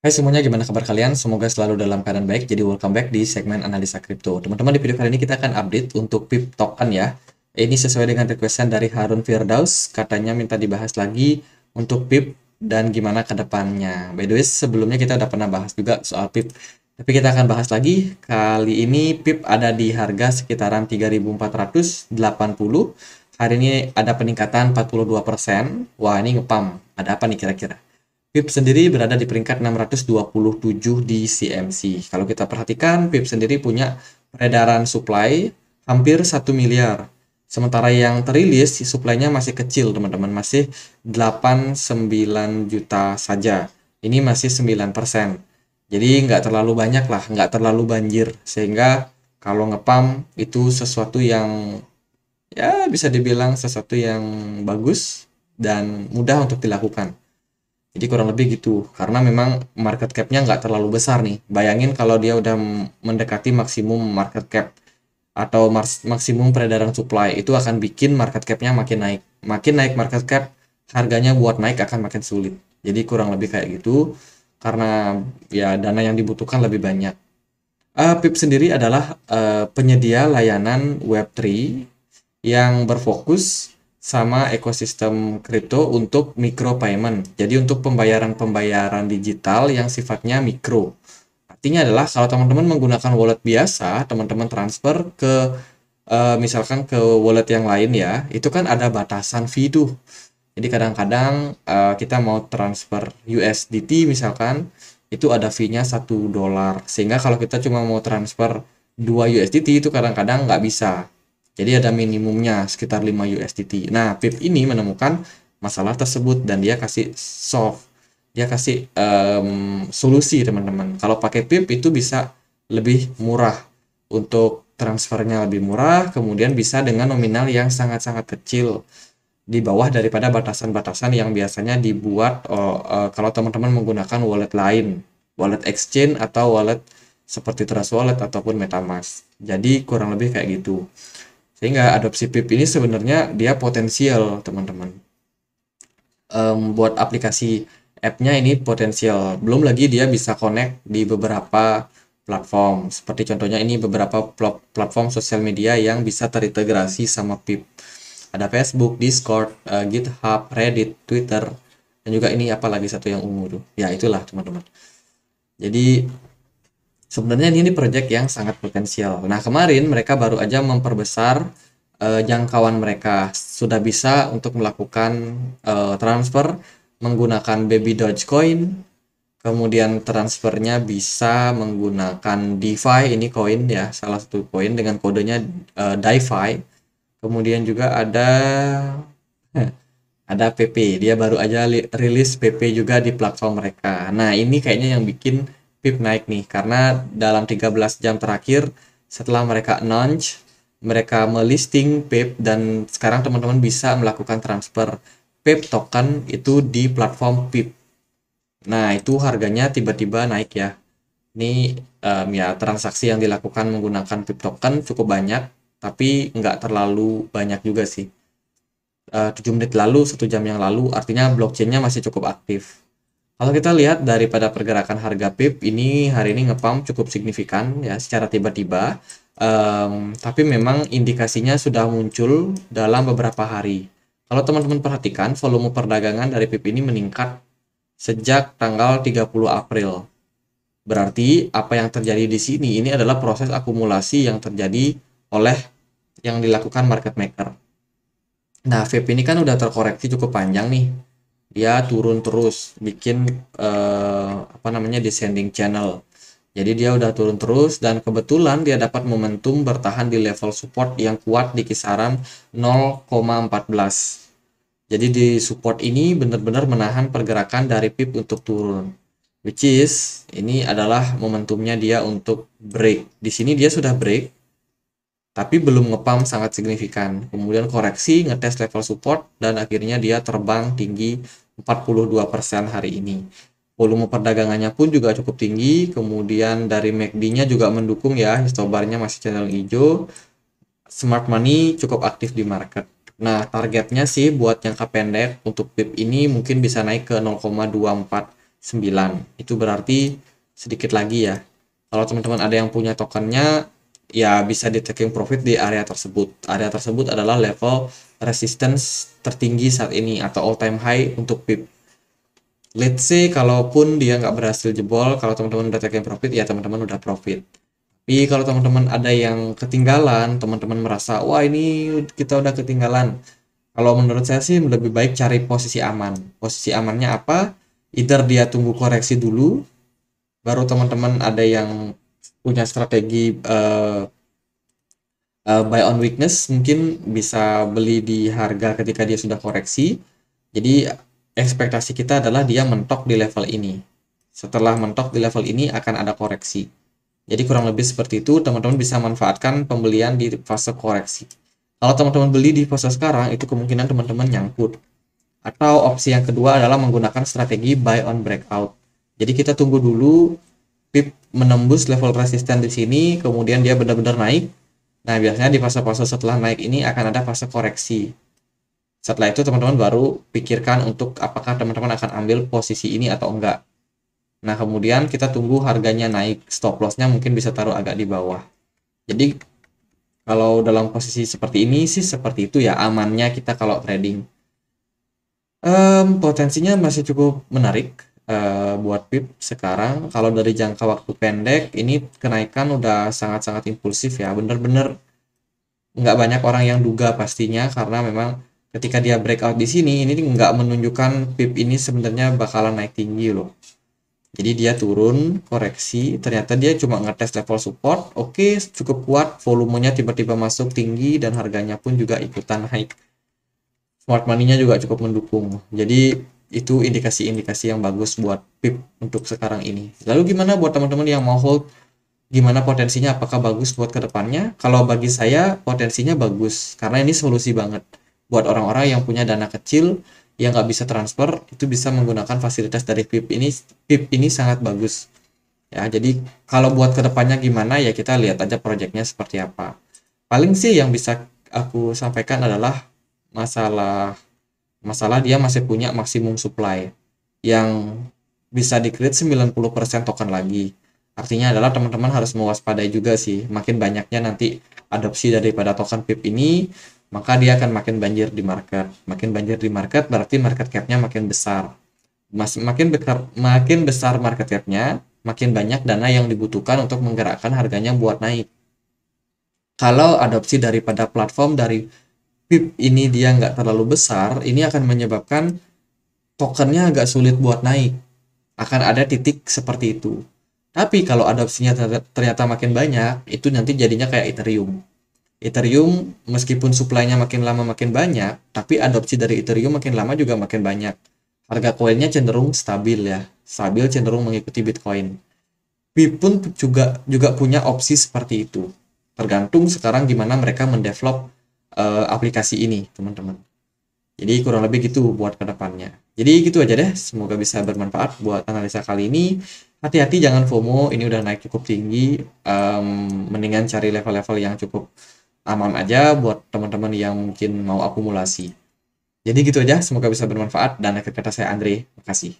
Hai semuanya, gimana kabar kalian? Semoga selalu dalam keadaan baik. Jadi welcome back di segmen analisa kripto. Teman-teman, di video kali ini kita akan update untuk PIP token ya. Ini sesuai dengan requestan dari Harun Firdaus. Katanya minta dibahas lagi untuk PIP dan gimana ke depannya. By the way, sebelumnya kita udah pernah bahas juga soal PIP. Tapi kita akan bahas lagi. Kali ini PIP ada di harga sekitaran 3.480. Hari ini ada peningkatan 42%. Wah, ini ngepam. Ada apa nih kira-kira? PIP sendiri berada di peringkat 627 di CMC. Kalau kita perhatikan, PIP sendiri punya peredaran supply hampir 1 miliar. Sementara yang terilis, supply-nya masih kecil, teman-teman. Masih 89 juta saja. Ini masih 9%. Jadi nggak terlalu banyak lah, nggak terlalu banjir. Sehingga kalau ngepam itu sesuatu yang ya bisa dibilang sesuatu yang bagus dan mudah untuk dilakukan. Jadi kurang lebih gitu, karena memang market cap-nya nggak terlalu besar nih. Bayangin kalau dia udah mendekati maksimum market cap atau maksimum peredaran supply, itu akan bikin market cap-nya makin naik. Makin naik market cap, harganya buat naik akan makin sulit. Jadi kurang lebih kayak gitu, karena ya dana yang dibutuhkan lebih banyak. PIP sendiri adalah penyedia layanan Web3 yang berfokus sama ekosistem kripto untuk micro payment. Jadi untuk pembayaran-pembayaran digital yang sifatnya mikro. Artinya adalah kalau teman-teman menggunakan wallet biasa, teman-teman transfer ke misalkan ke wallet yang lain ya, itu kan ada batasan fee tuh. Jadi kadang-kadang kita mau transfer USDT misalkan, itu ada fee-nya $1. Sehingga kalau kita cuma mau transfer 2 USDT itu kadang-kadang nggak bisa. Jadi ada minimumnya sekitar 5 USDT. Nah, PIP ini menemukan masalah tersebut dan dia kasih solve. Dia kasih solusi, teman-teman. Kalau pakai PIP itu bisa lebih murah. Untuk transfernya lebih murah, kemudian bisa dengan nominal yang sangat-sangat kecil di bawah daripada batasan-batasan yang biasanya dibuat kalau teman-teman menggunakan wallet lain, wallet exchange atau wallet seperti Trust Wallet ataupun MetaMask. Jadi kurang lebih kayak gitu. Sehingga adopsi PIP ini sebenarnya dia potensial, teman-teman. Buat aplikasi app-nya ini potensial. Belum lagi dia bisa connect di beberapa platform. Seperti contohnya ini beberapa platform sosial media yang bisa terintegrasi sama PIP. Ada Facebook, Discord, GitHub, Reddit, Twitter, dan juga ini apalagi satu yang ungu tuh. Ya itulah, teman-teman. Jadi sebenarnya ini proyek yang sangat potensial. Nah, kemarin mereka baru aja memperbesar jangkauan mereka. Sudah bisa untuk melakukan transfer menggunakan Baby Dogecoin. Kemudian transfernya bisa menggunakan DeFi, ini koin ya, salah satu koin dengan kodenya DeFi. Kemudian juga ada PP. Dia baru aja rilis PP juga di platform mereka. Nah, ini kayaknya yang bikin PIP naik nih karena dalam 13 jam terakhir setelah mereka launch, mereka melisting PIP dan sekarang teman-teman bisa melakukan transfer PIP token itu di platform PIP. Nah, itu harganya tiba-tiba naik ya. Ini ya transaksi yang dilakukan menggunakan PIP token cukup banyak, tapi nggak terlalu banyak juga sih. 7 menit lalu, 1 jam yang lalu, artinya blockchain-nya masih cukup aktif. Kalau kita lihat daripada pergerakan harga PIP, ini hari ini ngepump cukup signifikan ya secara tiba-tiba. Tapi memang indikasinya sudah muncul dalam beberapa hari. Kalau teman-teman perhatikan, volume perdagangan dari PIP ini meningkat sejak tanggal 30 April. Berarti apa yang terjadi di sini ini adalah proses akumulasi yang terjadi oleh yang dilakukan market maker. Nah, vape ini kan udah terkoreksi cukup panjang nih. Dia turun terus, bikin apa namanya descending channel. Jadi dia udah turun terus dan kebetulan dia dapat momentum bertahan di level support yang kuat di kisaran 0,14. Jadi di support ini benar-benar menahan pergerakan dari PIP untuk turun. Which is ini adalah momentumnya dia untuk break. Di sini dia sudah break tapi belum ngepump sangat signifikan. Kemudian koreksi, ngetes level support, dan akhirnya dia terbang tinggi 42% hari ini. Volume perdagangannya pun juga cukup tinggi, kemudian dari MACD-nya juga mendukung ya, histobarnya masih channel hijau. Smart money cukup aktif di market. Nah, targetnya sih buat jangka pendek untuk PIP ini mungkin bisa naik ke 0,24 9. Itu berarti sedikit lagi ya. Kalau teman-teman ada yang punya tokennya, ya bisa di taking profit di area tersebut. Area tersebut adalah level resistance tertinggi saat ini atau all time high untuk PIP. Let's say kalaupun dia nggak berhasil jebol, kalau teman-teman udah taking profit, ya teman-teman udah profit. Tapi kalau teman-teman ada yang ketinggalan, teman-teman merasa, wah ini kita udah ketinggalan. Kalau menurut saya sih lebih baik cari posisi aman. Posisi amannya apa? Either dia tunggu koreksi dulu, baru teman-teman ada yang punya strategi buy on weakness, mungkin bisa beli di harga ketika dia sudah koreksi. Jadi ekspektasi kita adalah dia mentok di level ini. Setelah mentok di level ini akan ada koreksi. Jadi kurang lebih seperti itu, teman-teman bisa manfaatkan pembelian di fase koreksi. Kalau teman-teman beli di fase sekarang, itu kemungkinan teman-teman nyangkut. Atau opsi yang kedua adalah menggunakan strategi buy on breakout. Jadi kita tunggu dulu PIP menembus level resisten di sini, kemudian dia benar-benar naik. Nah, biasanya di fase-fase setelah naik ini akan ada fase koreksi. Setelah itu teman-teman baru pikirkan untuk apakah teman-teman akan ambil posisi ini atau enggak. Nah, kemudian kita tunggu harganya naik, stop loss-nya mungkin bisa taruh agak di bawah. Jadi kalau dalam posisi seperti ini sih seperti itu ya amannya kita kalau trading. Potensinya masih cukup menarik buat PIP sekarang. Kalau dari jangka waktu pendek, ini kenaikan udah sangat-sangat impulsif ya. Bener-bener nggak banyak orang yang duga pastinya, karena memang ketika dia breakout di sini, ini nggak menunjukkan PIP ini sebenarnya bakalan naik tinggi loh. Jadi dia turun, koreksi, ternyata dia cuma ngetes level support, oke, cukup kuat, volumenya tiba-tiba masuk tinggi, dan harganya pun juga ikutan naik. Smart money-nya juga cukup mendukung. Jadi itu indikasi-indikasi yang bagus buat PIP untuk sekarang ini. Lalu gimana buat teman-teman yang mau hold? Gimana potensinya? Apakah bagus buat kedepannya? Kalau bagi saya potensinya bagus karena ini solusi banget buat orang-orang yang punya dana kecil yang nggak bisa transfer, itu bisa menggunakan fasilitas dari PIP ini. PIP ini sangat bagus ya. Jadi kalau buat kedepannya gimana ya, kita lihat aja proyeknya seperti apa. Paling sih yang bisa aku sampaikan adalah masalah dia masih punya maksimum supply yang bisa di-create 90% token lagi. Artinya adalah teman-teman harus mewaspadai juga sih, makin banyaknya nanti adopsi daripada token PIP ini, maka dia akan makin banjir di market. Makin banjir di market berarti market cap-nya makin besar. Makin besar market cap-nya, makin banyak dana yang dibutuhkan untuk menggerakkan harganya buat naik. Kalau adopsi daripada platform dari PIP ini dia nggak terlalu besar, ini akan menyebabkan tokennya agak sulit buat naik. Akan ada titik seperti itu. Tapi kalau adopsinya ternyata makin banyak, itu nanti jadinya kayak Ethereum. Ethereum meskipun supply-nya makin lama makin banyak, tapi adopsi dari Ethereum makin lama juga makin banyak. Harga koinnya cenderung stabil ya, stabil cenderung mengikuti Bitcoin. BIP pun juga punya opsi seperti itu. Tergantung sekarang gimana mereka mendevelop aplikasi ini, teman-teman. Jadi kurang lebih gitu buat kedepannya. Jadi gitu aja deh, semoga bisa bermanfaat buat analisa kali ini. Hati-hati jangan FOMO, ini udah naik cukup tinggi. Mendingan cari level-level yang cukup aman aja buat teman-teman yang mungkin mau akumulasi. Jadi gitu aja, semoga bisa bermanfaat, dan akhir kata saya Andre, makasih.